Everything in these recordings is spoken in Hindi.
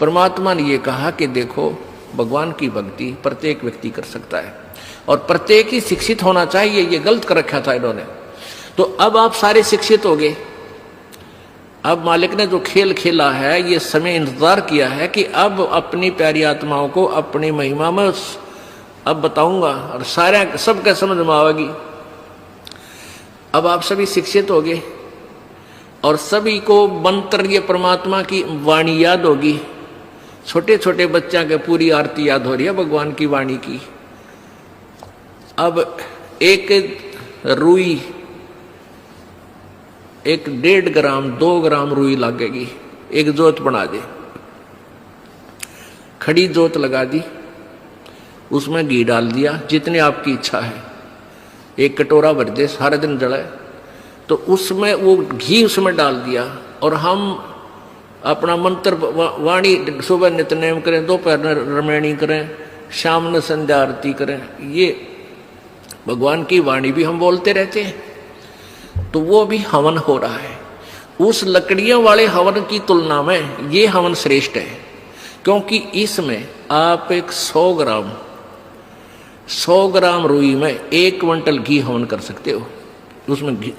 परमात्मा ने ये कहा कि देखो भगवान की भक्ति प्रत्येक व्यक्ति कर सकता है और प्रत्येक ही शिक्षित होना चाहिए, ये गलत कर रखा था इन्होंने। तो अब आप सारे शिक्षित हो गए। अब मालिक ने जो खेल खेला है, ये समय इंतजार किया है कि अब अपनी प्यारी आत्माओं को अपनी महिमा में अब बताऊंगा और सारे सबके समझ में आवेगी। अब आप सभी शिक्षित हो गए और सभी को मंत्र ये परमात्मा की वाणी याद होगी। छोटे छोटे बच्चा के पूरी आरती याद हो रही है भगवान की वाणी की। अब एक रुई, एक 1.5 ग्राम 2 ग्राम रुई लगेगी, एक जोत बना दे, खड़ी जोत लगा दी, उसमें घी डाल दिया जितनी आपकी इच्छा है, एक कटोरा भर दे, सारे दिन जलाए। तो उसमें वो घी उसमें डाल दिया और हम अपना मंत्र वाणी सुबह नित्यनेम करें, दोपहर रमैणी करें, शाम में संध्या आरती करें, ये भगवान की वाणी भी हम बोलते रहते हैं। तो वो भी हवन हो रहा है। उस लकड़ियों वाले हवन की तुलना में ये हवन श्रेष्ठ है, क्योंकि इसमें आप एक 100 ग्राम रुई में 1 क्विंटल घी हवन कर सकते हो। उसमें घी,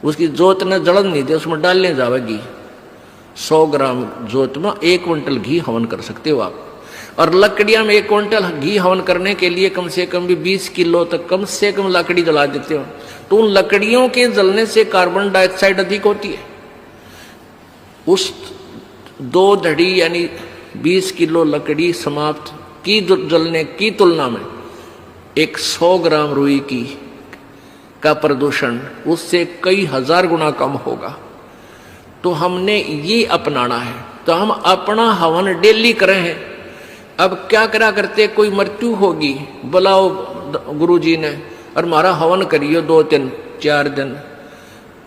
उसकी जोत ने जलन नहीं दे, उसमें डालने जाएगी। 100 ग्राम जोत में 1 क्विंटल घी हवन कर सकते हो आप। और लकड़ियां में 1 क्विंटल घी हवन करने के लिए कम से कम भी 20 किलो तक कम से कम लकड़ी जला देते हो। तो उन लकड़ियों के जलने से कार्बन डाइऑक्साइड अधिक होती है। उस 2 धड़ी यानी 20 किलो लकड़ी समाप्त की जलने की तुलना में एक 100 ग्राम रुई की का प्रदूषण उससे कई हजार गुना कम होगा। तो हमने ये अपनाना है। तो हम अपना हवन डेली करें हैं। अब क्या करा करते, कोई मृत्यु होगी, बुलाओ गुरुजी ने और हमारा हवन करियो 2 दिन 4 दिन।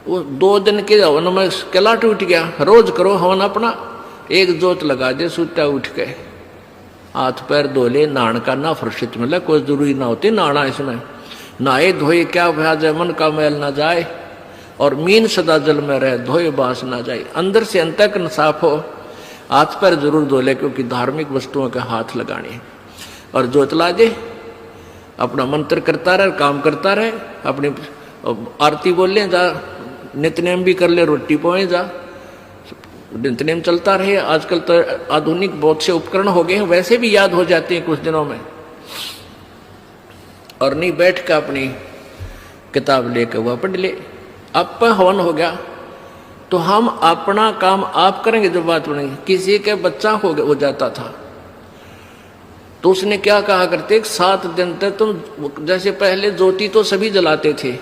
वो 2 दिन के हवन में कैला टूट गया। रोज करो हवन अपना, एक जोत लगा दे, सुता उठ के हाथ पैर धो ले, नहान का ना फुर्सत मिले, कोई जरूरी ना होती नहाना। इसमें नहाए धोए क्या भ्याज है, मन का मैल ना जाए और मीन सदा जल में रहे, धोए बास ना जाए। अंदर से अंत तक साफ हो, हाथ पैर जरूर धो ले, क्योंकि धार्मिक वस्तुओं के हाथ लगाने। और जोत ला दे, अपना मंत्र करता रहे, काम करता रहे, अपनी आरती बोल ले, जा नित्यनेम भी कर ले, रोटी पोए जा, नित्यनेम चलता रहे। आजकल तो आधुनिक बहुत से उपकरण हो गए हैं, वैसे भी याद हो जाते हैं कुछ दिनों में। और नहीं बैठ कर अपनी किताब लेकर वह पढ़ ले। अब हवन हो गया तो हम अपना काम आप करेंगे। जो बात बनेगी, किसी के बच्चा हो जाता था तो उसने क्या कहा करते, 7 दिन तक तुम, जैसे पहले ज्योति तो सभी जलाते थे,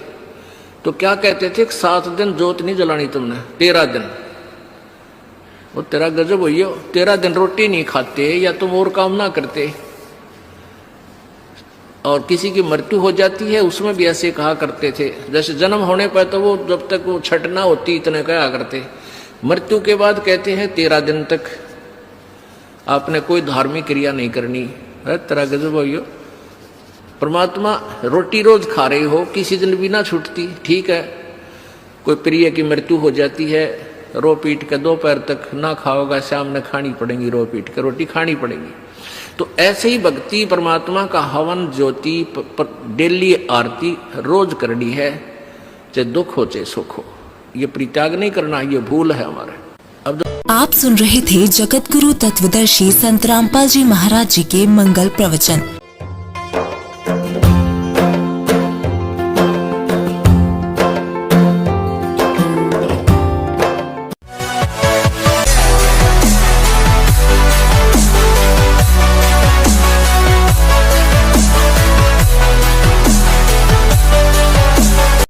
तो क्या कहते थे, 7 दिन ज्योत नहीं जलानी तुमने, 13 दिन। वो तेरा गजब हुई हो, 13 दिन रोटी नहीं खाते या तुम और काम ना करते। और किसी की मृत्यु हो जाती है उसमें भी ऐसे कहा करते थे। जैसे जन्म होने पर तो वो जब तक वो छठ ना होती इतने कहा करते, मृत्यु के बाद कहते हैं 13 दिन तक आपने कोई धार्मिक क्रिया नहीं करनी। तेरा गजब हो। परमात्मा रोटी रोज खा रहे हो, किसी दिन भी ना छूटती, ठीक है। कोई प्रिय की मृत्यु हो जाती है, रो पीट के दोपहर तक ना खाओगा, शाम में खानी पड़ेगी, रो पीट के रोटी खानी पड़ेगी। तो ऐसे ही भक्ति परमात्मा का हवन ज्योति डेली आरती रोज करनी है, चाहे दुख हो चाहे सुख हो। ये परित्याग नहीं करना, ये भूल है हमारे। अब आप सुन रहे थे जगत गुरु तत्वदर्शी संत रामपाल जी महाराज जी के मंगल प्रवचन।